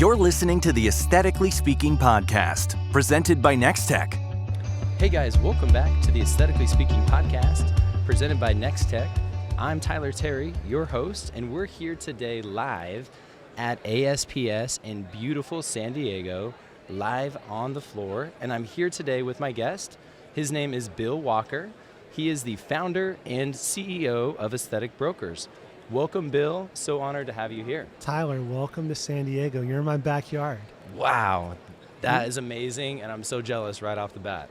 You're listening to the Aesthetically Speaking podcast, presented by Nextech. Hey guys, welcome back to the Aesthetically Speaking podcast, presented by Nextech. I'm Tyler Terry, your host, and we're here today live at ASPS in beautiful San Diego, live on the floor. And I'm here today with my guest. His name is Bill Walker. He is the founder and CEO of Aesthetic+Brokers. Welcome, Bill. So honored to have you here. Tyler, welcome to San Diego. You're in my backyard. Wow, that is amazing, and I'm so jealous right off the bat.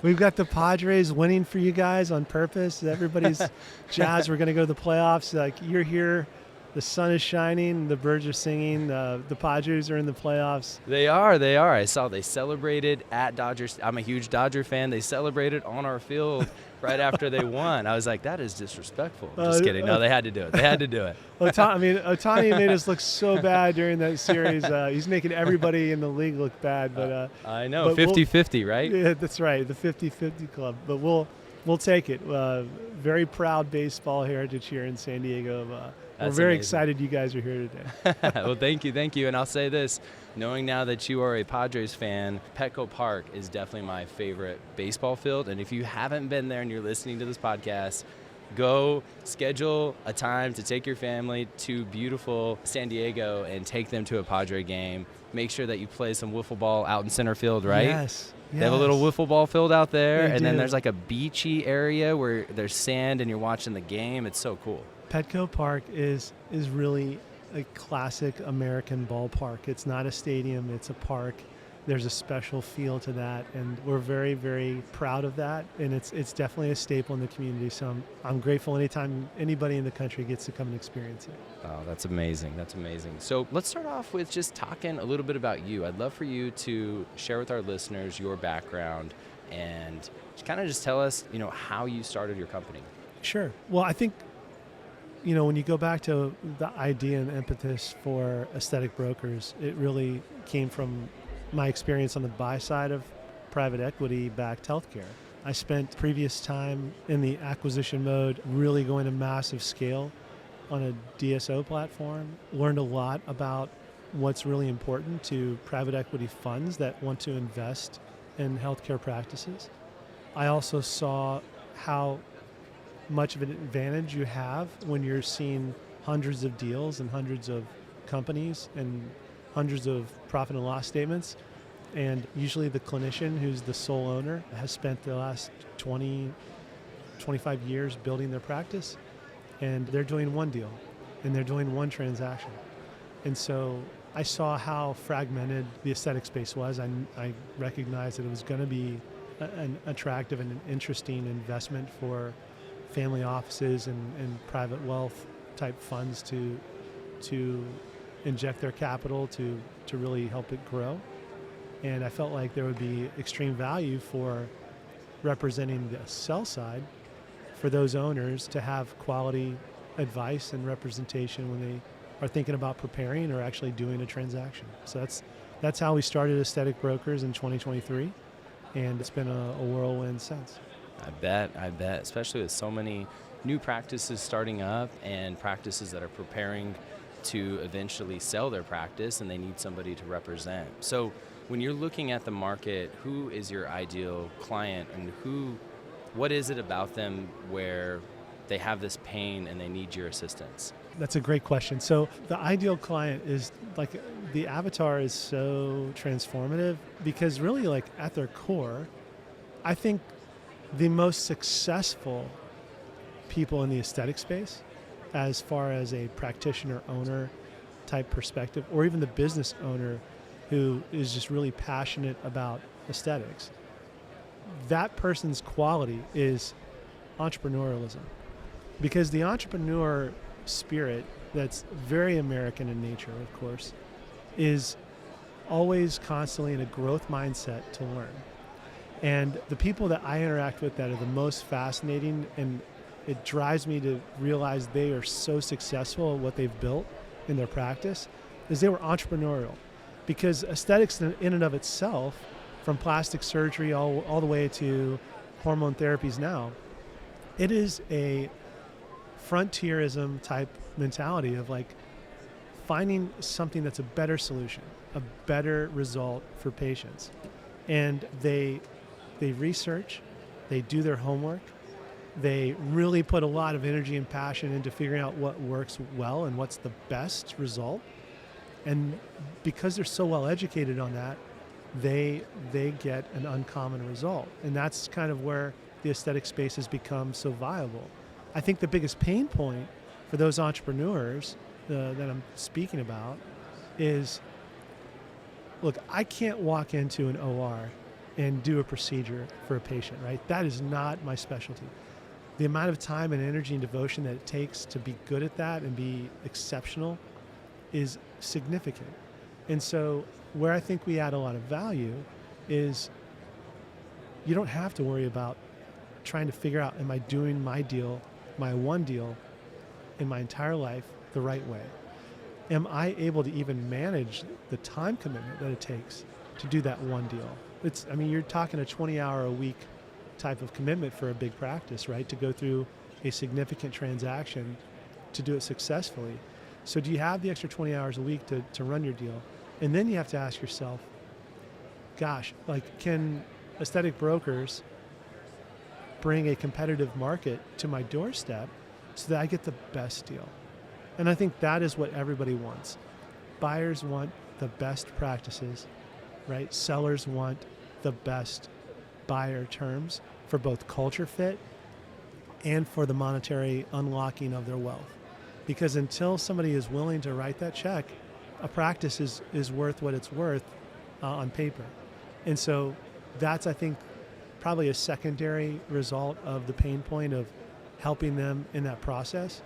We've got the Padres winning for you guys on purpose. Everybody's jazzed. We're going to go to the playoffs. Like, you're here. The sun is shining. The birds are singing. The Padres are in the playoffs. They are. I saw they celebrated at Dodgers. I'm a huge Dodger fan. They celebrated on our field right after they won. I was like, that is disrespectful. Just kidding. No, they had to do it. Ohtani made us look so bad during that series. He's making everybody in the league look bad. But I know, 50-50, right? Yeah, that's right, the 50-50 club. But we'll take it. Very proud baseball heritage here in San Diego. We're very excited you guys are here today. Well, thank you. And I'll say this, knowing now that you are a Padres fan, Petco Park is definitely my favorite baseball field. And if you haven't been there and you're listening to this podcast, go schedule a time to take your family to beautiful San Diego and take them to a Padre game. Make sure that you play some wiffle ball out in center field, right? Yes. They have a little wiffle ball field out there, They then do. there's like a beachy area where there's sand and you're watching the game. It's so cool. Petco Park is really a classic American ballpark. It's not a stadium, it's a park. There's a special feel to that, and we're very, very proud of that, and it's definitely a staple in the community, so I'm grateful anytime anybody in the country gets to come and experience it. Oh, that's amazing. So let's start off with just talking a little bit about you. I'd love for you to share with our listeners your background and kind of just tell us, how you started your company. Sure. Well, I think, when you go back to the idea and impetus for Aesthetic+Brokers, it really came from my experience on the buy side of private equity-backed healthcare. I spent previous time in the acquisition mode, really going to massive scale on a DSO platform, learned a lot about what's really important to private equity funds that want to invest in healthcare practices. I also saw how much of an advantage you have when you're seeing hundreds of deals and hundreds of companies and hundreds of profit and loss statements. And usually the clinician who's the sole owner has spent the last 20, 25 years building their practice, and they're doing one deal and they're doing one transaction. And so I saw how fragmented the aesthetic space was. I recognized that it was going to be an attractive and an interesting investment for family offices and private wealth type funds to inject their capital to really help it grow. And I felt like there would be extreme value for representing the sell side for those owners to have quality advice and representation when they are thinking about preparing or actually doing a transaction. So that's how we started Aesthetic+Brokers in 2023, and it's been a whirlwind since. I bet, especially with so many new practices starting up and practices that are preparing to eventually sell their practice and they need somebody to represent. So when you're looking at the market, who is your ideal client and what is it about them where they have this pain and they need your assistance? That's a great question. So the ideal client is like the avatar is so transformative because really like at their core, I think the most successful people in the aesthetic space as far as a practitioner owner type perspective, or even the business owner who is just really passionate about aesthetics, that person's quality is entrepreneurialism. Because the entrepreneur spirit, that's very American in nature, of course, is always constantly in a growth mindset to learn. And the people that I interact with that are the most fascinating, and it drives me to realize they are so successful at what they've built in their practice, is they were entrepreneurial. Because aesthetics in and of itself, from plastic surgery all the way to hormone therapies now, it is a frontierism type mentality of like finding something that's a better solution, a better result for patients. And they research, they do their homework, they really put a lot of energy and passion into figuring out what works well and what's the best result. And because they're so well educated on that, they get an uncommon result. And that's kind of where the aesthetic space has become so viable. I think the biggest pain point for those entrepreneurs that I'm speaking about is, look, I can't walk into an OR and do a procedure for a patient, right? That is not my specialty. The amount of time and energy and devotion that it takes to be good at that and be exceptional is significant. And so where I think we add a lot of value is you don't have to worry about trying to figure out, am I doing my deal, my one deal in my entire life the right way? Am I able to even manage the time commitment that it takes to do that one deal? You're talking a 20-hour-a-week type of commitment for a big practice, right? To go through a significant transaction to do it successfully. So do you have the extra 20 hours a week to run your deal? And then you have to ask yourself, gosh, can Aesthetic+Brokers bring a competitive market to my doorstep so that I get the best deal? And I think that is what everybody wants. Buyers want the best practices, right? Sellers want the best buyer terms for both culture fit and for the monetary unlocking of their wealth. Because until somebody is willing to write that check, a practice is worth what it's worth on paper. And so that's, I think, probably a secondary result of the pain point of helping them in that process,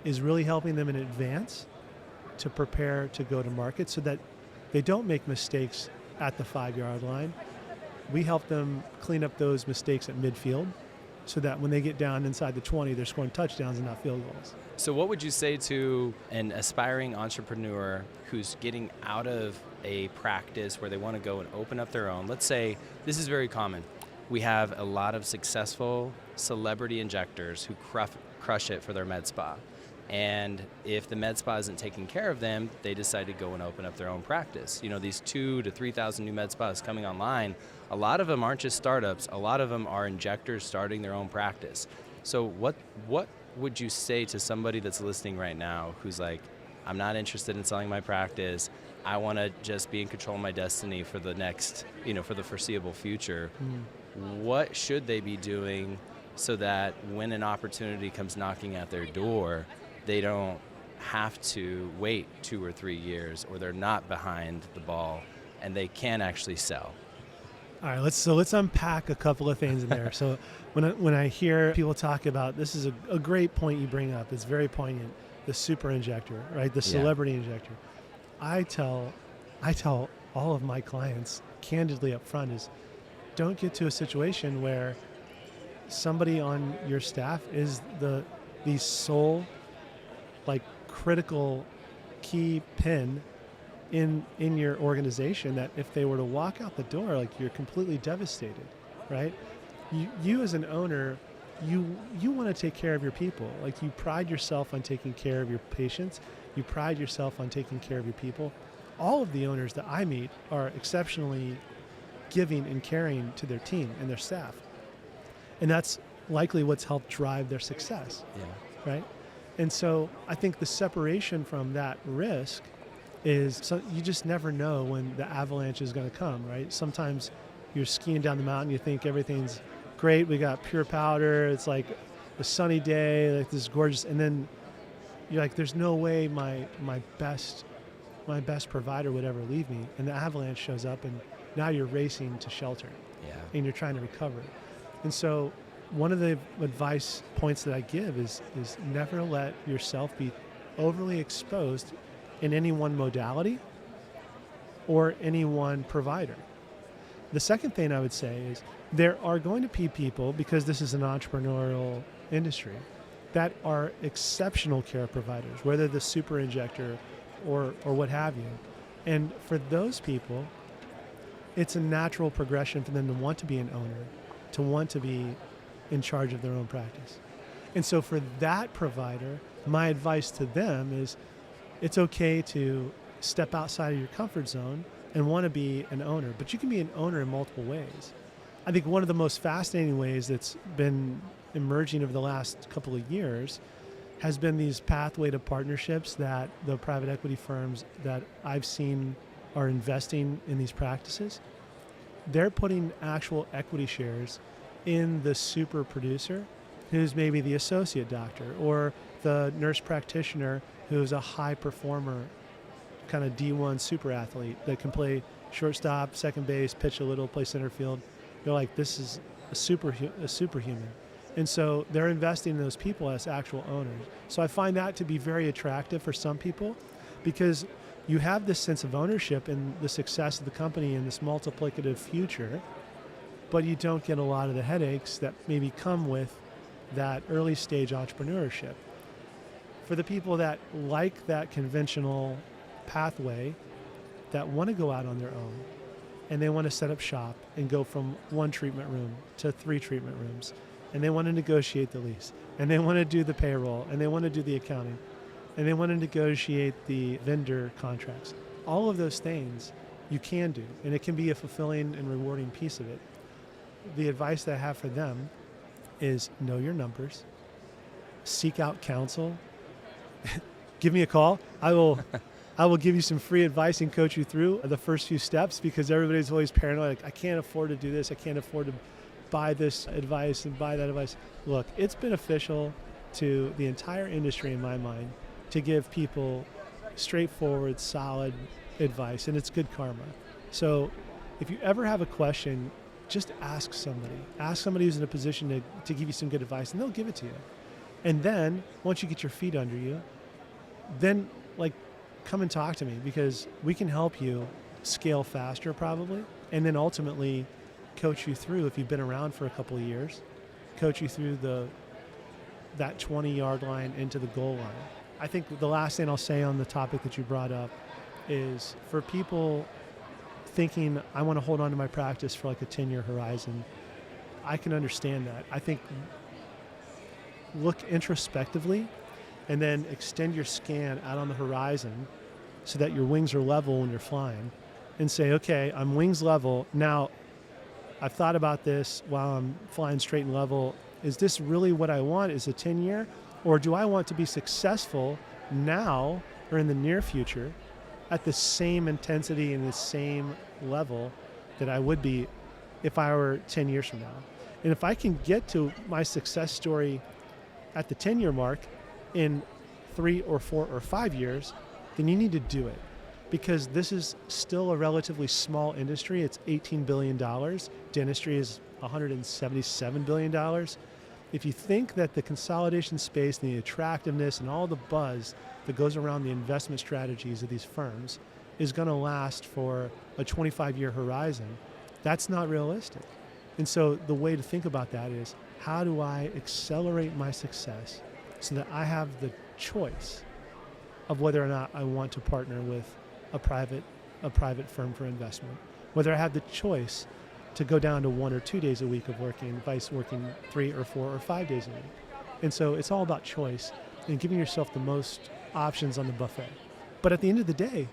is really helping them in advance to prepare to go to market so that they don't make mistakes at the 5-yard line. We help them clean up those mistakes at midfield so that when they get down inside the 20, they're scoring touchdowns and not field goals. So what would you say to an aspiring entrepreneur who's getting out of a practice where they want to go and open up their own? Let's say this is very common. We have a lot of successful celebrity injectors who crush it for their med spa. And if the med spa isn't taking care of them, they decide to go and open up their own practice. You know, these 2,000 to 3,000 new med spas coming online, a lot of them aren't just startups. A lot of them are injectors starting their own practice. So what would you say to somebody that's listening right now who's like, I'm not interested in selling my practice. I want to just be in control of my destiny for the next, for the foreseeable future. What should they be doing so that when an opportunity comes knocking at their door, they don't have to wait 2 or 3 years, or they're not behind the ball and they can actually sell? All right, let's unpack a couple of things in there. So when I hear people talk about, this is a great point you bring up. It's very poignant. The super injector, right? The celebrity injector. I tell all of my clients candidly up front is, don't get to a situation where somebody on your staff is the sole critical key pin in your organization, that if they were to walk out the door, you're completely devastated, right? You as an owner, you want to take care of your people. You pride yourself on taking care of your patients. You pride yourself on taking care of your people. All of the owners that I meet are exceptionally giving and caring to their team and their staff. And that's likely what's helped drive their success, right? And so I think the separation from that risk is, so you just never know when the avalanche is going to come, right? Sometimes you're skiing down the mountain, you think everything's great, we got pure powder, it's like a sunny day, this is gorgeous, and then you're like, there's no way my best provider would ever leave me, and the avalanche shows up, and now you're racing to shelter, and you're trying to recover. And so one of the advice points that I give is never let yourself be overly exposed in any one modality or any one provider. The second thing I would say is there are going to be people, because this is an entrepreneurial industry, that are exceptional care providers, whether the super injector or what have you. And for those people, it's a natural progression for them to want to be an owner, to want to be in charge of their own practice. And so for that provider, my advice to them is it's okay to step outside of your comfort zone and want to be an owner, but you can be an owner in multiple ways. I think one of the most fascinating ways that's been emerging over the last couple of years has been these pathway to partnerships that the private equity firms that I've seen are investing in these practices. They're putting actual equity shares in the super producer, who's maybe the associate doctor, or the nurse practitioner who's a high performer, kind of D1 super athlete that can play shortstop, second base, pitch a little, play center field. They're like, this is a superhuman. And so they're investing in those people as actual owners. So I find that to be very attractive for some people, because you have this sense of ownership in the success of the company in this multiplicative future, but you don't get a lot of the headaches that maybe come with that early stage entrepreneurship. For the people that like that conventional pathway, that want to go out on their own, and they want to set up shop and go from 1 treatment room to 3 treatment rooms, and they want to negotiate the lease, and they want to do the payroll, and they want to do the accounting, and they want to negotiate the vendor contracts. All of those things you can do, and it can be a fulfilling and rewarding piece of it. The advice that I have for them is know your numbers, seek out counsel, give me a call. I will give you some free advice and coach you through the first few steps, because everybody's always paranoid. Like, I can't afford to do this. I can't afford to buy this advice and buy that advice. Look, it's beneficial to the entire industry in my mind to give people straightforward, solid advice, and it's good karma. So if you ever have a question, just ask somebody. Ask somebody who's in a position to give you some good advice, and they'll give it to you. And then once you get your feet under you, then come and talk to me, because we can help you scale faster probably, and then ultimately coach you through, if you've been around for a couple of years, coach you through that 20-yard line into the goal line. I think the last thing I'll say on the topic that you brought up is, for people thinking, I want to hold on to my practice for like a 10-year horizon, I can understand that. I think look introspectively and then extend your scan out on the horizon so that your wings are level when you're flying, and say, okay, I'm wings level. Now, I've thought about this while I'm flying straight and level. Is this really what I want? Is a 10-year? Or do I want to be successful now or in the near future at the same intensity and the same level that I would be if I were 10 years from now? And if I can get to my success story at the 10-year mark in 3 or 4 or 5 years, then you need to do it, because this is still a relatively small industry. It's $18 billion. Dentistry is $177 billion. If you think that the consolidation space and the attractiveness and all the buzz that goes around the investment strategies of these firms is going to last for a 25-year horizon, that's not realistic. And so the way to think about that is, how do I accelerate my success so that I have the choice of whether or not I want to partner with a private firm for investment, whether I have the choice to go down to 1 or 2 days a week of working, vice working 3 or 4 or 5 days a week. And so it's all about choice and giving yourself the most options on the buffet. But at the end of the day,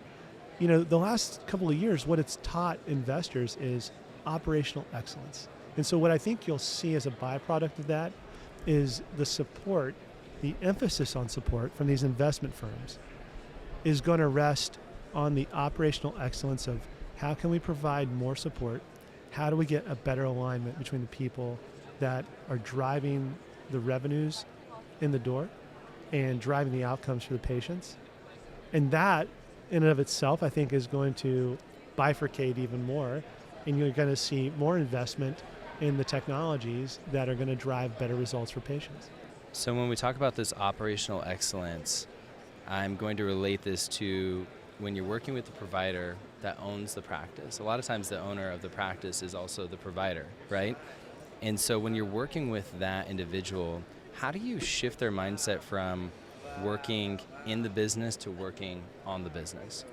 the last couple of years, what it's taught investors is operational excellence. And so what I think you'll see as a byproduct of that is the support, the emphasis on support from these investment firms is going to rest on the operational excellence of how can we provide more support, how do we get a better alignment between the people that are driving the revenues in the door and driving the outcomes for the patients. And that in and of itself, I think, is going to bifurcate even more, and you're going to see more investment in the technologies that are going to drive better results for patients. So when we talk about this operational excellence, I'm going to relate this to when you're working with the provider that owns the practice. A lot of times the owner of the practice is also the provider, right? And so when you're working with that individual, how do you shift their mindset from working in the business to working on the business?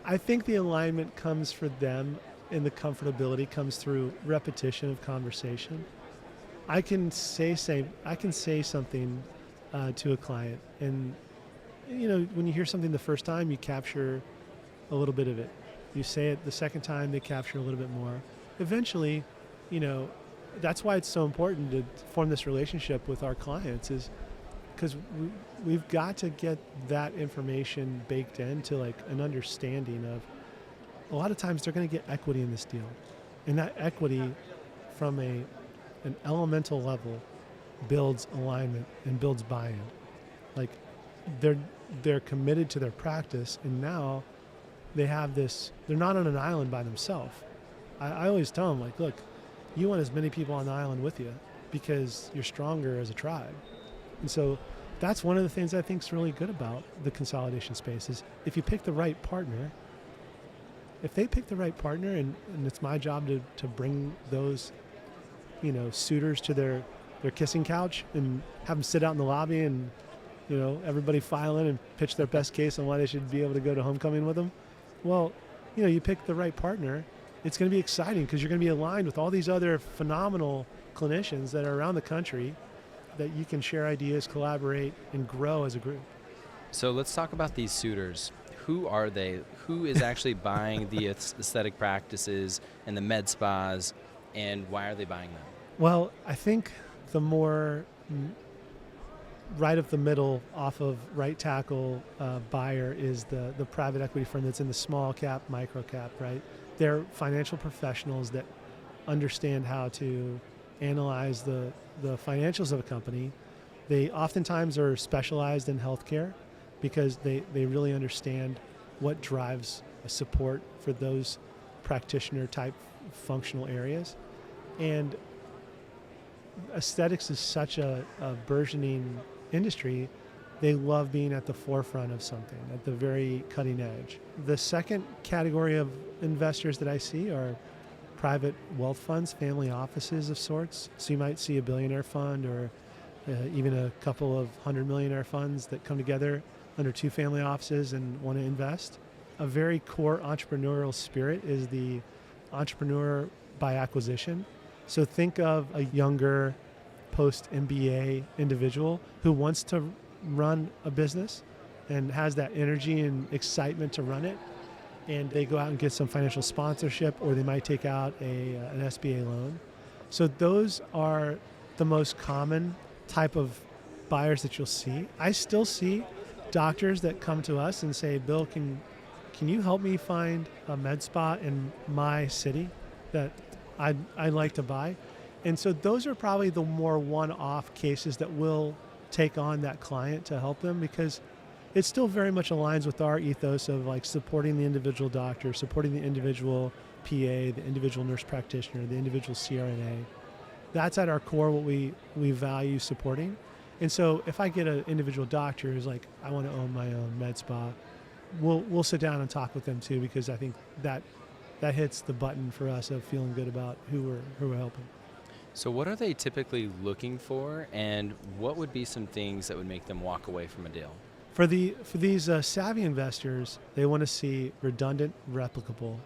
I think the alignment comes for them, and the comfortability comes through repetition of conversation. I can say something to a client, and when you hear something the first time, you capture a little bit of it. You say it the second time, they capture a little bit more. Eventually, that's why it's so important to form this relationship with our clients, is because we've got to get that information baked into like an understanding of, a lot of times they're going to get equity in this deal. And that equity from an elemental level builds alignment and builds buy-in. Like they're committed to their practice, and now they have this, they're not on an island by themselves. I always tell them, like, look, you want as many people on the island with you because you're stronger as a tribe. And so that's one of the things I think is really good about the consolidation space, is if you pick the right partner, if they pick the right partner, and it's my job to bring those, suitors to their kissing couch and have them sit out in the lobby and, everybody file in and pitch their best case on why they should be able to go to homecoming with them. Well, you pick the right partner, it's going to be exciting because you're going to be aligned with all these other phenomenal clinicians that are around the country that you can share ideas, collaborate, and grow as a group. So let's talk about these suitors. Who are they? Who is actually buying the aesthetic practices and the med spas, and why are they buying them? Well, I think the more right up the middle off of right tackle buyer is the private equity firm that's in the small cap, micro cap, right? They're financial professionals that understand how to analyze the financials of a company. They oftentimes are specialized in healthcare because they really understand what drives a support for those practitioner type functional areas. And aesthetics is such a burgeoning industry. They love being at the forefront of something, at the very cutting edge. The second category of investors that I see are private wealth funds, family offices of sorts. So you might see a billionaire fund or even a couple of $100 millionaire funds that come together under two family offices and want to invest. A very core entrepreneurial spirit is the entrepreneur by acquisition. So think of a younger post-MBA individual who wants to run a business and has that energy and excitement to run it. And they go out and get some financial sponsorship, or they might take out an SBA loan. So those are the most common type of buyers that you'll see. I still see doctors that come to us and say, Bill, can you help me find a med spa in my city that I'd like to buy? And so those are probably the more one-off cases that will take on that client to help them, because it still very much aligns with our ethos of like supporting the individual doctor, supporting the individual PA, the individual nurse practitioner, the individual CRNA. That's at our core what we value supporting. And so if I get an individual doctor who's like, I want to own my own med spa, we'll sit down and talk with them too, because I think that hits the button for us of feeling good about who we're helping. So what are they typically looking for, and what would be some things that would make them walk away from a deal? For these savvy investors, they want to see redundant, replicable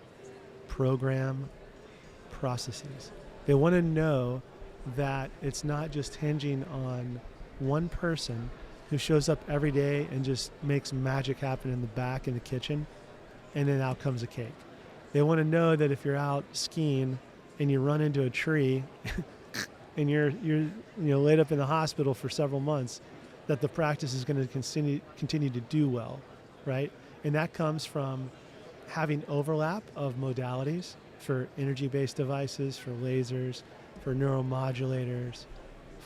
program processes. They want to know that it's not just hinging on one person who shows up every day and just makes magic happen in the back in the kitchen, and then out comes a cake. They want to know that if you're out skiing and you run into a tree and you're laid up in the hospital for several months, that the practice is going to continue to do well, right? And that comes from having overlap of modalities for energy-based devices, for lasers, for neuromodulators,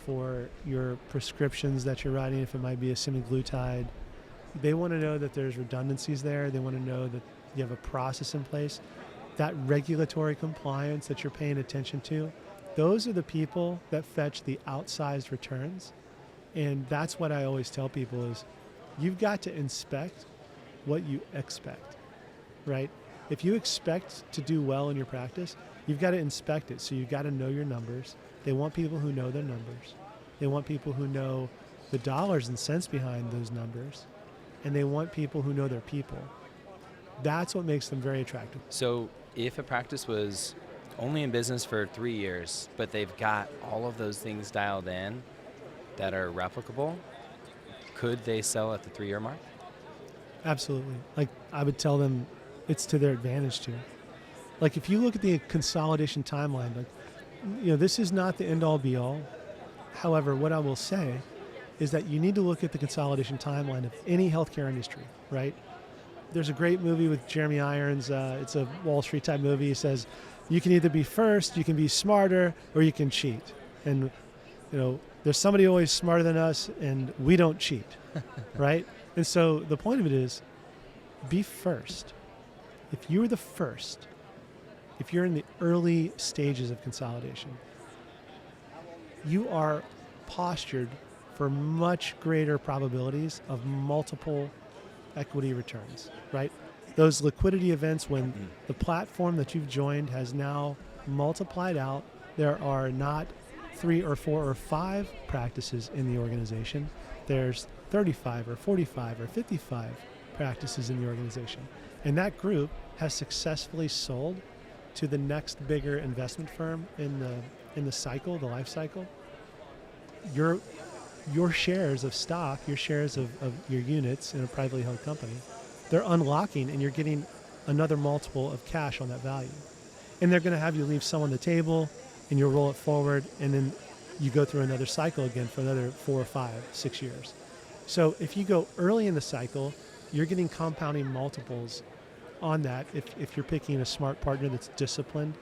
for your prescriptions that you're writing, if it might be a semaglutide. They want to know that there's redundancies there. They want to know that you have a process in place. That regulatory compliance that you're paying attention to, those are the people that fetch the outsized returns. And that's what I always tell people is you've got to inspect what you expect, right? If you expect to do well in your practice, you've got to inspect it. So you've got to know your numbers. They want people who know their numbers. They want people who know the dollars and cents behind those numbers. And they want people who know their people. That's what makes them very attractive. So if a practice was only in business for 3 years, but they've got all of those things dialed in that are replicable, could they sell at the 3-year mark? Absolutely. Like, I would tell them it's to their advantage too. Like, if you look at the consolidation timeline, like, this is not the end all be all. However, what I will say is that you need to look at the consolidation timeline of any healthcare industry, right? There's a great movie with Jeremy Irons. It's a Wall Street type movie. He says, you can either be first, you can be smarter, or you can cheat. And, there's somebody always smarter than us, and we don't cheat, right? And so the point of it is, be first. If you're the first, if you're in the early stages of consolidation, you are postured for much greater probabilities of multiple equity returns, right? Those liquidity events when the platform that you've joined has now multiplied out, there are not 3 or 4 or 5 practices in the organization. There's 35 or 45 or 55 practices in the organization. And that group has successfully sold to the next bigger investment firm in the cycle, the life cycle. Your shares of stock, your shares of your units in a privately held company, they're unlocking, and you're getting another multiple of cash on that value. And they're going to have you leave some on the table, and you'll roll it forward, and then you go through another cycle again for another 4 or 5, 6 years. So if you go early in the cycle, you're getting compounding multiples on that if you're picking a smart partner that's disciplined,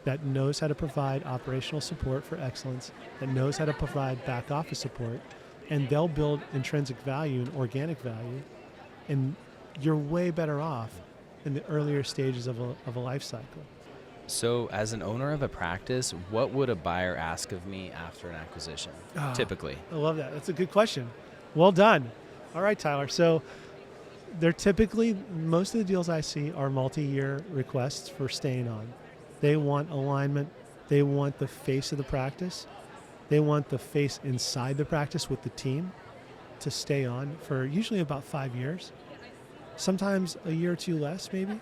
that knows how to provide operational support for excellence, that knows how to provide back office support, and they'll build intrinsic value and organic value, and you're way better off in the earlier stages of a life cycle. So as an owner of a practice, what would a buyer ask of me after an acquisition, typically? I love that. That's a good question. Well done. All right, Tyler. So they're typically, most of the deals I see are multi-year requests for staying on. They want alignment. They want the face of the practice. They want the face inside the practice with the team to stay on for usually about 5 years. Sometimes a year or two less, maybe.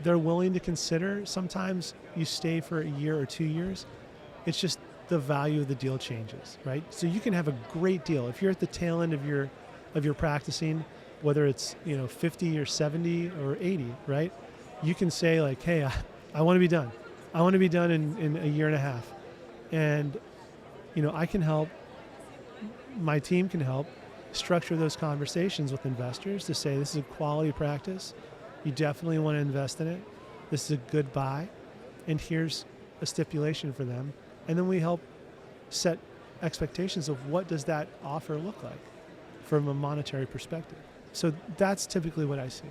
They're willing to consider. Sometimes you stay for a year or 2 years. It's just the value of the deal changes, right? So you can have a great deal. If you're at the tail end of your practicing, whether it's 50 or 70 or 80, right? You can say like, hey, I want to be done. I want to be done in a year and a half. And I can help, my team can help structure those conversations with investors to say, this is a quality practice. You definitely want to invest in it. This is a good buy. And here's a stipulation for them. And then we help set expectations of what does that offer look like from a monetary perspective. So that's typically what I see.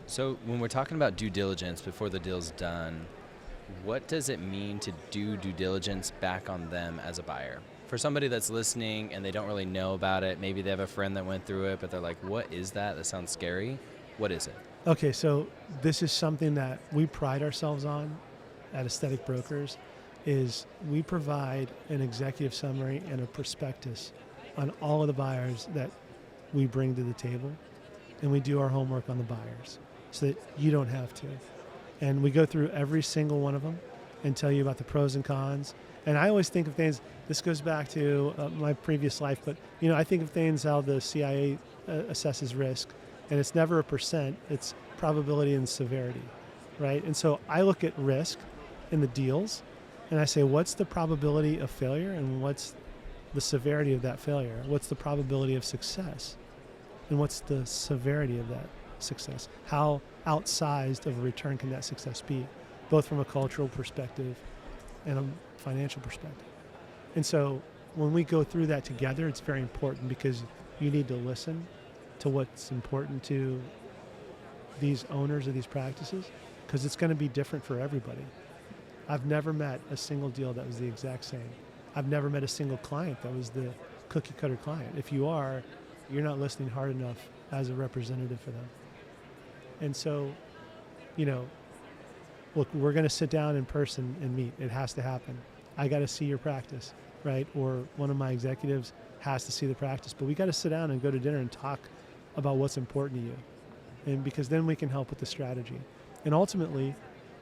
So when we're talking about due diligence before the deal's done, what does it mean to do due diligence back on them as a buyer? For somebody that's listening and they don't really know about it, maybe they have a friend that went through it, but they're like, what is that? That sounds scary. What is it? Okay, so this is something that we pride ourselves on at Aesthetic+Brokers, is we provide an executive summary and a prospectus on all of the buyers that we bring to the table, and we do our homework on the buyers so that you don't have to. And we go through every single one of them and tell you about the pros and cons. And I always think of things, this goes back to my previous life, but I think of things how the CIA assesses risk, and it's never a percent, it's probability and severity, right? And so I look at risk in the deals, and I say, what's the probability of failure, and what's the severity of that failure? What's the probability of success, and what's the severity of that success? How outsized of a return can that success be, both from a cultural perspective and a financial perspective? And so when we go through that together, it's very important because you need to listen to what's important to these owners of these practices, because it's going to be different for everybody. I've never met a single deal that was the exact same. I've never met a single client that was the cookie cutter client. If you are, you're not listening hard enough as a representative for them. And so, look, we're going to sit down in person and meet. It has to happen. I got to see your practice, right? Or one of my executives has to see the practice. But we got to sit down and go to dinner and talk about what's important to you. And because then we can help with the strategy. And ultimately,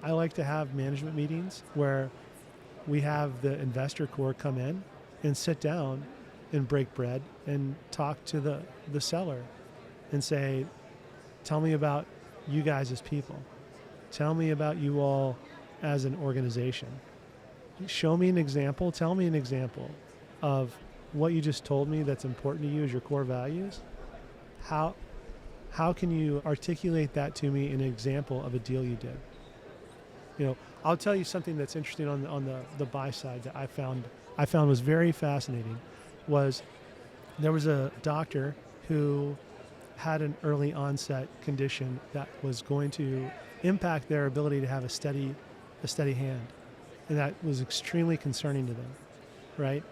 I like to have management meetings where we have the investor core come in and sit down and break bread and talk to the seller and say, Tell me about you guys as people. Tell me about you all as an organization. Show me an example. Tell me an example of what you just told me that's important to you as your core values. How can you articulate that to me in an example of a deal you did? I'll tell you something that's interesting on the buy side that I found was very fascinating. Was there was a doctor who had an early onset condition that was going to impact their ability to have a steady hand, and that was extremely concerning to them, right?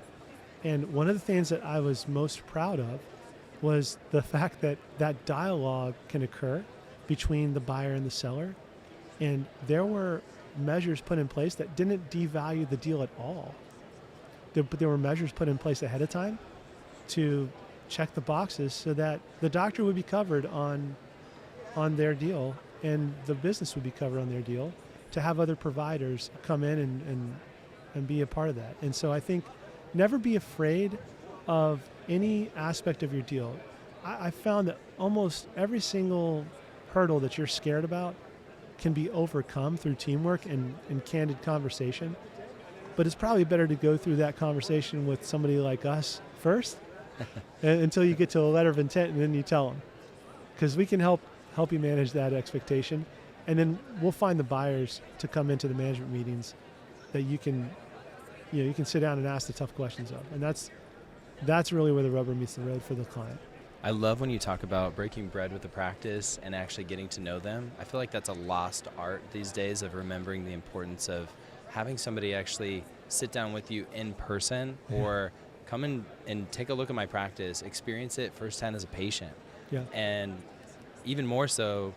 And one of the things that I was most proud of was the fact that that dialogue can occur between the buyer and the seller, and there were measures put in place that didn't devalue the deal at all. There were measures put in place ahead of time to check the boxes so that the doctor would be covered on their deal and the business would be covered on their deal, to have other providers come in and be a part of that. And so I think never be afraid of any aspect of your deal. I found that almost every single hurdle that you're scared about can be overcome through teamwork and candid conversation. But it's probably better to go through that conversation with somebody like us first until you get to a letter of intent, and then you tell them. Because we can help you manage that expectation. And then we'll find the buyers to come into the management meetings that you can sit down and ask the tough questions of. And that's really where the rubber meets the road for the client. I love when you talk about breaking bread with the practice and actually getting to know them. I feel like that's a lost art these days, of remembering the importance of having somebody actually sit down with you in person, or come in and take a look at my practice, experience it firsthand as a patient. Yeah. And even more so,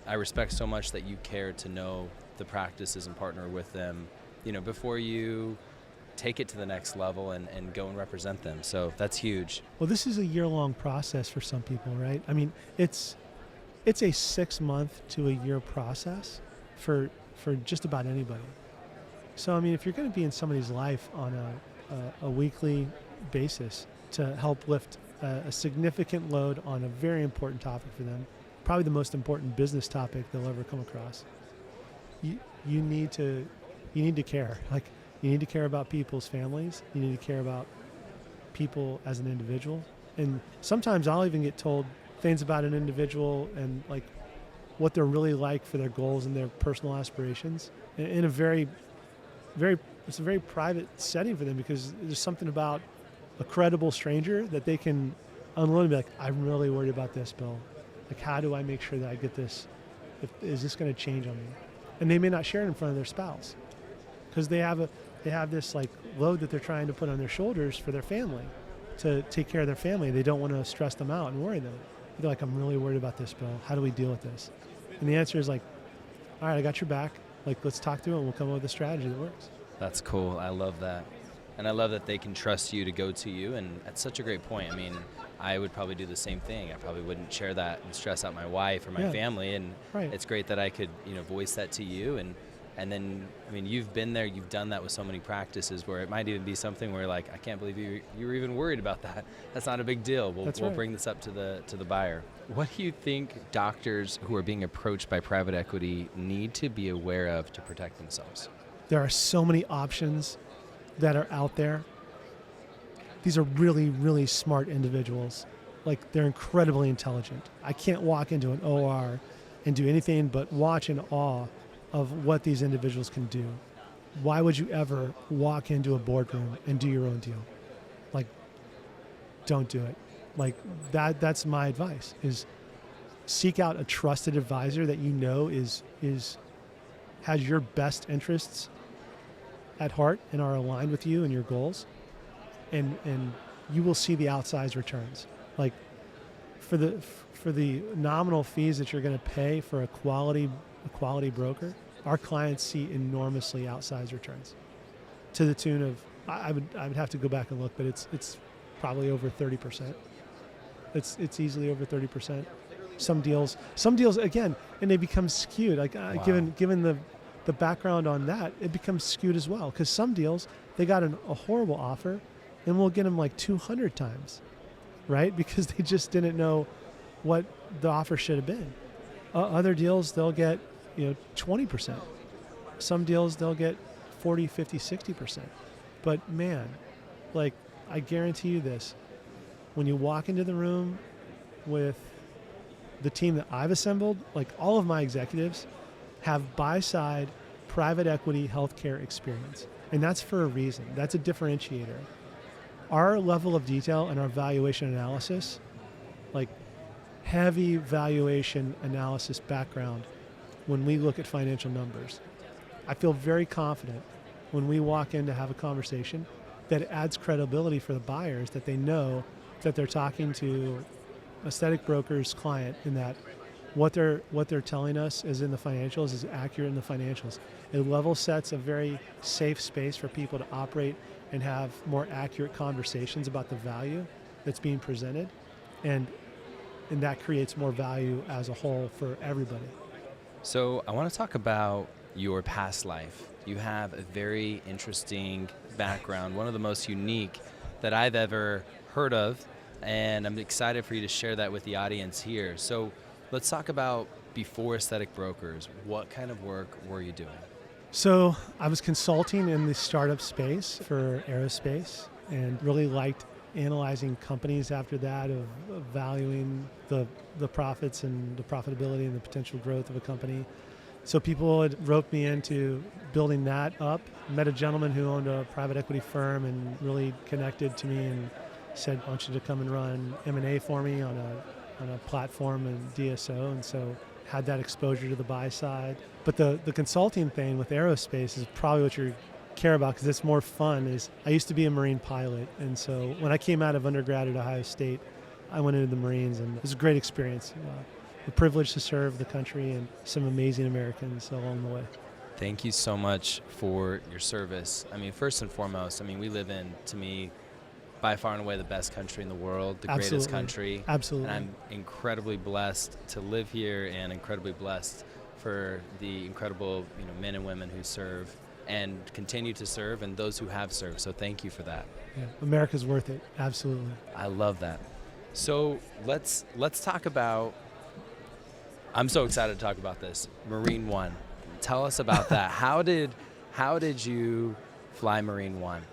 I respect so much that you care to know the practices and partner with them, before you take it to the next level and go and represent them. So that's huge. Well, this is a year-long process for some people, right? I mean, it's a 6-month to a year process for just about anybody. So, I mean, if you're going to be in somebody's life on a weekly basis to help lift a significant load on a very important topic for them, probably the most important business topic they'll ever come across, you need to care. Like, you need to care about people's families. You need to care about people as an individual. And sometimes I'll even get told things about an individual and like what they're really like for their goals and their personal aspirations in a very, it's a very private setting for them, because there's something about a credible stranger that they can unload and be like, I'm really worried about this, Bill. Like, how do I make sure that I get this? Is this going to change on me? And they may not share it in front of their spouse, because they have this like load that they're trying to put on their shoulders for their family, to take care of their family. They don't want to stress them out and worry them. They're like, I'm really worried about this, Bill. How do we deal with this? And the answer is like, all right, I got your back. Like, let's talk through it and we'll come up with a strategy that works. That's cool. I love that. And I love that they can trust you to go to you. And that's such a great point. I mean, I would probably do the same thing. I probably wouldn't share that and stress out my wife or my family. And It's great that I could, voice that to you. And then, I mean, you've been there, you've done that with so many practices, where it might even be something where, like, I can't believe you were even worried about that. That's not a big deal. We'll bring this up to the buyer. What do you think doctors who are being approached by private equity need to be aware of to protect themselves? There are so many options that are out there. These are really, really smart individuals. Like, they're incredibly intelligent. I can't walk into an OR and do anything but watch in awe of what these individuals can do. Why would you ever walk into a boardroom and do your own deal? Like, don't do it. Like, that's my advice, is seek out a trusted advisor that you know has your best interests at heart and are aligned with you and your goals, and you will see the outsized returns. Like, for the nominal fees that you're going to pay for a quality broker, our clients see enormously outsized returns, to the tune of, I would have to go back and look, but it's probably over 30%. It's easily over 30%. Some deals again, and they become skewed. Like, wow. Given the background on that, it becomes skewed as well, because some deals, they got a horrible offer, and we'll get them like 200 times, right? Because they just didn't know what the offer should have been. Other deals, they'll get 20%. Some deals, they'll get 40, 50, 60%. But man, like, I guarantee you this, when you walk into the room with the team that I've assembled, like all of my executives have buy-side private equity healthcare experience. And that's for a reason. That's a differentiator. Our level of detail and our valuation analysis, like heavy valuation analysis background when we look at financial numbers, I feel very confident when we walk in to have a conversation that it adds credibility for the buyers, that they know that they're talking to Aesthetic+Brokers client, in that what they're telling us is in the financials is accurate in the financials. It level sets a very safe space for people to operate and have more accurate conversations about the value that's being presented, and that creates more value as a whole for everybody. So I want to talk about your past life. You have a very interesting background, one of the most unique that I've ever heard of, and I'm excited for you to share that with the audience here. So let's talk about before Aesthetic+Brokers. What kind of work were you doing? So I was consulting in the startup space for aerospace, and really liked analyzing companies after that, of valuing the profits and the profitability and the potential growth of a company. So people had roped me into building that up. Met a gentleman who owned a private equity firm and really connected to me and said, I want you to come and run M&A for me on a platform and DSO. And so had that exposure to the buy side. But the consulting thing with aerospace is probably what you care about, because it's more fun. Is I used to be a Marine pilot. And so when I came out of undergrad at Ohio State, I went into the Marines, and it was a great experience. The privilege to serve the country and some amazing Americans along the way. Thank you so much for your service. I mean, first and foremost, I mean, we live in, to me, by far and away the best country in the world, the Absolutely. greatest country. Absolutely. And I'm incredibly blessed to live here, and incredibly blessed for the incredible men and women who serve and continue to serve, and those who have served. So thank you for that. Yeah, America's worth it. Absolutely. I love that. So let's talk about, I'm so excited to talk about this, Marine One. Tell us about that. How did you fly Marine One?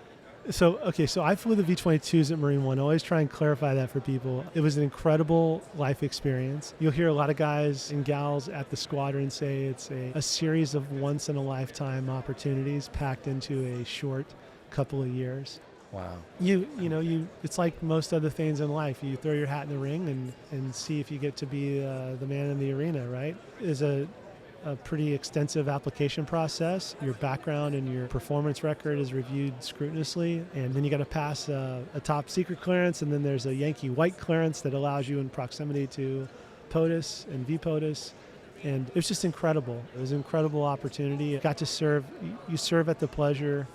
So I flew the V-22s at Marine One. I always try and clarify that for people. It was an incredible life experience. You'll hear a lot of guys and gals at the squadron say it's a series of once-in-a-lifetime opportunities packed into a short couple of years. Wow. It's like most other things in life. You throw your hat in the ring and see if you get to be the man in the arena, right? Is a pretty extensive application process. Your background and your performance record is reviewed scrupulously, and then you got to pass a top secret clearance, and then there's a Yankee white clearance that allows you in proximity to POTUS and VPOTUS, and it was just incredible. It was an incredible opportunity. I got to serve. You serve at the pleasure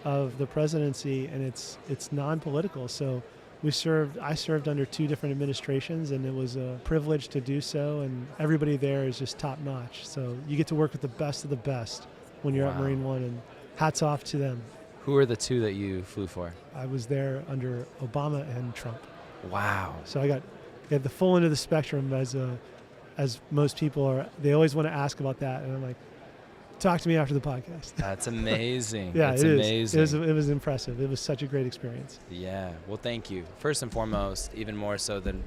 of the presidency, and it's non-political. So I served under 2 different administrations, and it was a privilege to do so, and everybody there is just top notch. So you get to work with the best of the best when you're at Marine One, and hats off to them. Who are the 2 that you flew for? I was there under Obama and Trump. Wow. So I got the full end of the spectrum, as most people are. They always want to ask about that, and I'm like, talk to me after the podcast. That's amazing. Yeah, That's amazing. It was impressive. It was such a great experience. Yeah. Well, thank you. First and foremost, even more so than,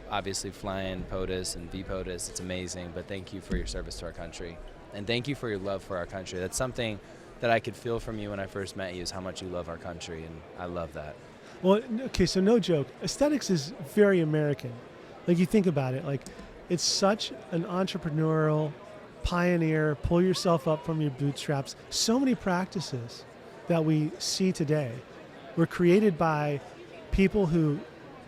obviously flying POTUS and VPOTUS, it's amazing. But thank you for your service to our country. And thank you for your love for our country. That's something that I could feel from you when I first met you, is how much you love our country. And I love that. Well, okay, so no joke. Aesthetics is very American. Like, you think about it, like, it's such an entrepreneurial, pioneer, pull yourself up from your bootstraps. So many practices that we see today were created by people who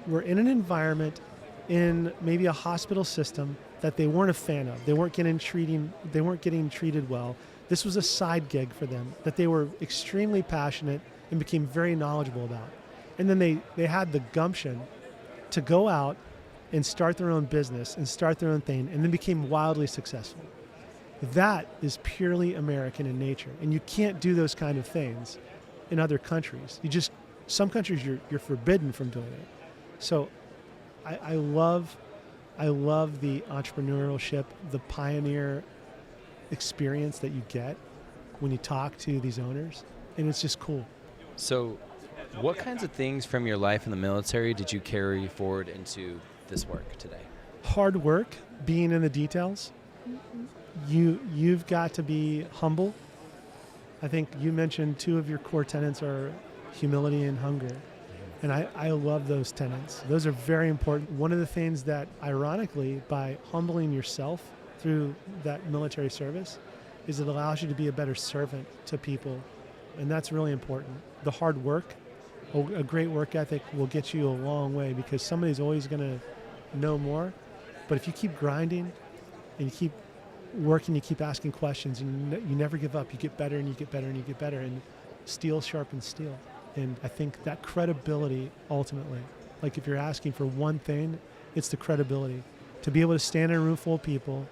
were in an environment, in maybe a hospital system that they weren't a fan of. They weren't getting treated well. This was a side gig for them that they were extremely passionate and became very knowledgeable about. And then they had the gumption to go out and start their own business and start their own thing, and then became wildly successful. That is purely American in nature, and you can't do those kind of things in other countries. Some countries you're forbidden from doing it. So I love I love the entrepreneurship, the pioneer experience that you get when you talk to these owners, and it's just cool. So what kinds of things from your life in the military did you carry forward into this work today? Hard work, being in the details. You've got to be humble. I think you mentioned two of your core tenets are humility and hunger. And I love those tenets. Those are very important. One of the things that, ironically, by humbling yourself through that military service, is it allows you to be a better servant to people. And that's really important. The hard work, a great work ethic will get you a long way, because somebody's always going to know more. But if you keep grinding and you keep working, you keep asking questions, and you never give up, you get better and you get better and you get better, and steel sharpens steel. And I think that credibility, ultimately, like if you're asking for one thing, it's the credibility. To be able to stand in a room full of people,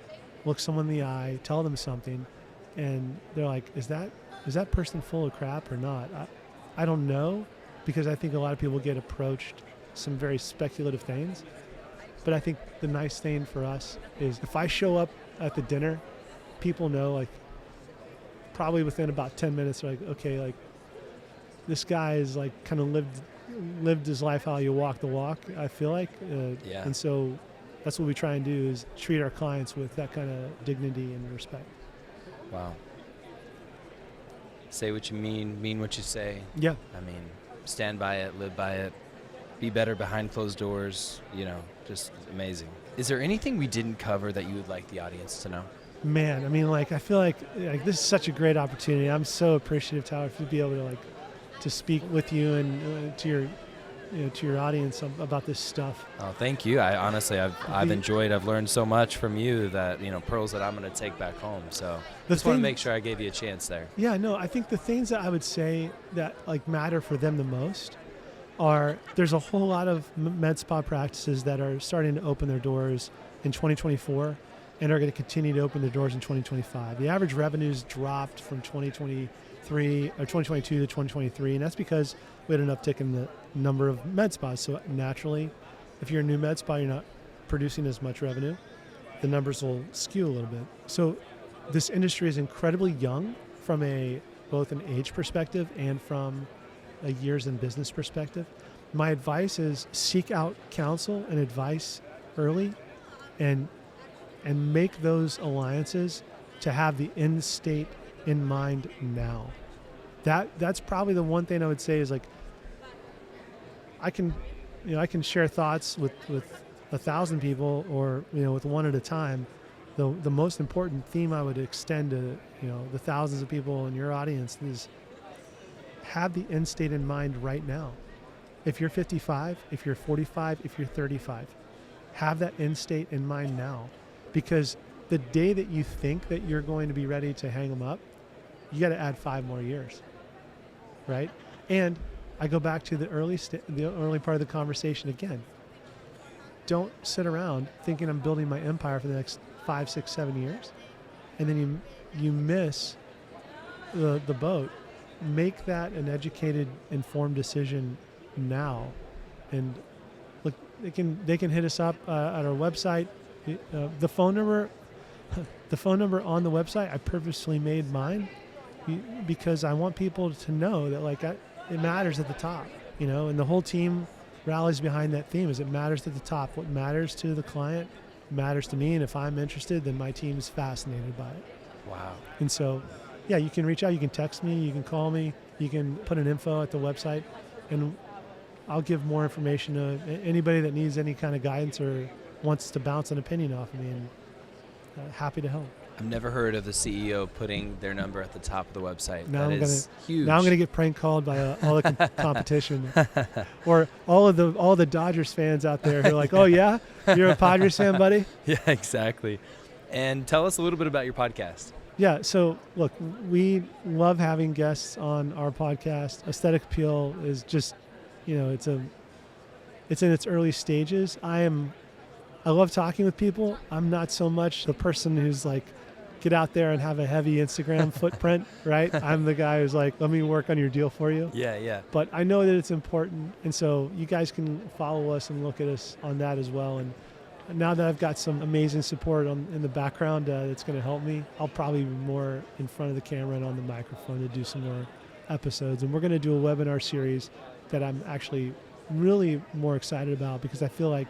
look someone in the eye, tell them something, and they're like, is that person full of crap or not? I don't know, because I think a lot of people get approached some very speculative things. But I think the nice thing for us is if I show up at the dinner, people know, like, probably within about 10 minutes, they're like, okay, like, this guy is like kind of lived his life how you walk the walk, I feel like. Yeah. And so that's what we try and do, is treat our clients with that kind of dignity and respect. Wow. Say what you mean what you say. Yeah. I mean, stand by it, live by it, be better behind closed doors, just amazing. Is there anything we didn't cover that you would like the audience to know? Man, I mean, like, I feel like this is such a great opportunity. I'm so appreciative, Tyler, to be able to speak with you and to your audience about this stuff. Oh, thank you. I've enjoyed. I've learned so much from you that pearls that I'm going to take back home. So just want to make sure I gave you a chance there. Yeah, no, I think the things that I would say that matter for them the most are, there's a whole lot of med spa practices that are starting to open their doors in 2024 and are going to continue to open their doors in 2025. The average revenues dropped from 2022 to 2023, and that's because we had an uptick in the number of med spas. So naturally, if you're a new med spa, you're not producing as much revenue. The numbers will skew a little bit. So this industry is incredibly young from both an age perspective and from a years in business perspective. My advice is seek out counsel and advice early, and make those alliances to have the end state in mind now. That's probably the one thing I would say is, like, I can share thoughts with 1,000 people, or with one at a time. The most important theme I would extend to the thousands of people in your audience is have the end state in mind right now. If you're 55, if you're 45, if you're 35, have that end state in mind now, because the day that you think that you're going to be ready to hang them up, you got to add 5 more years, right? And I go back to the early part of the conversation again. Don't sit around thinking I'm building my empire for the next 5, 6, 7 years, and then you miss the boat. Make that an educated, informed decision now, and look, they can hit us up at our website. The phone number on the website, I purposely made mine because I want people to know that it matters at the top, and the whole team rallies behind that theme. Is it matters at the top. What matters to the client matters to me, and if I'm interested, then my team is fascinated by it. Wow. And so, yeah, you can reach out, you can text me, you can call me, you can put an info at the website, and I'll give more information to anybody that needs any kind of guidance or wants to bounce an opinion off of me, and happy to help. I've never heard of the CEO putting their number at the top of the website. Huge. Now I'm gonna get prank called by all the competition, or all the Dodgers fans out there who are like, "Oh yeah, you're a Padres fan, buddy." Yeah, exactly. And tell us a little bit about your podcast. Yeah. So look, we love having guests on our podcast. Aesthetic Appeal is just, it's in its early stages. I love talking with people. I'm not so much the person who's like, get out there and have a heavy Instagram footprint, right? I'm the guy who's like, let me work on your deal for you. Yeah. But I know that it's important. And so you guys can follow us and look at us on that as well. And now that I've got some amazing support in the background that's going to help me, I'll probably be more in front of the camera and on the microphone to do some more episodes. And we're going to do a webinar series that I'm actually really more excited about, because I feel like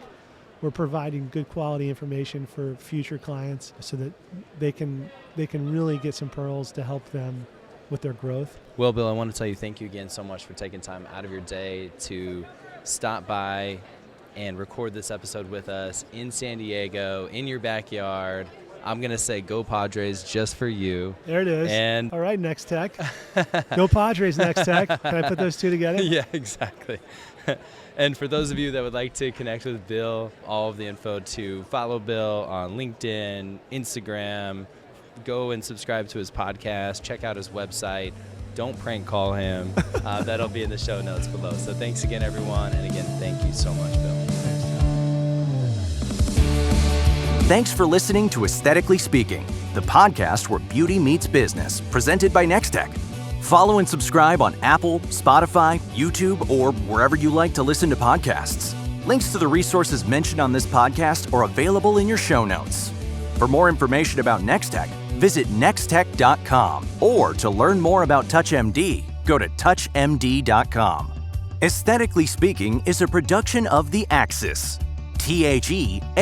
we're providing good quality information for future clients so that they can really get some pearls to help them with their growth. Well, Bill, I want to tell you thank you again so much for taking time out of your day to stop by and record this episode with us in San Diego, in your backyard. I'm going to say go Padres just for you. There it is. And all right, Next Tech. Go Padres, Next Tech. Can I put those two together? Yeah, exactly. And for those of you that would like to connect with Bill, all of the info to follow Bill on LinkedIn, Instagram, go and subscribe to his podcast, check out his website. Don't prank call him. That'll be in the show notes below. So thanks again, everyone. And again, thank you so much, Bill. Thanks for listening to Aesthetically Speaking, the podcast where beauty meets business, presented by Nextech. Follow and subscribe on Apple, Spotify, YouTube, or wherever you like to listen to podcasts. Links to the resources mentioned on this podcast are available in your show notes. For more information about Nextech, visit nextech.com, or to learn more about TouchMD, go to touchmd.com. Aesthetically Speaking is a production of The Axis, THEAXIS.io.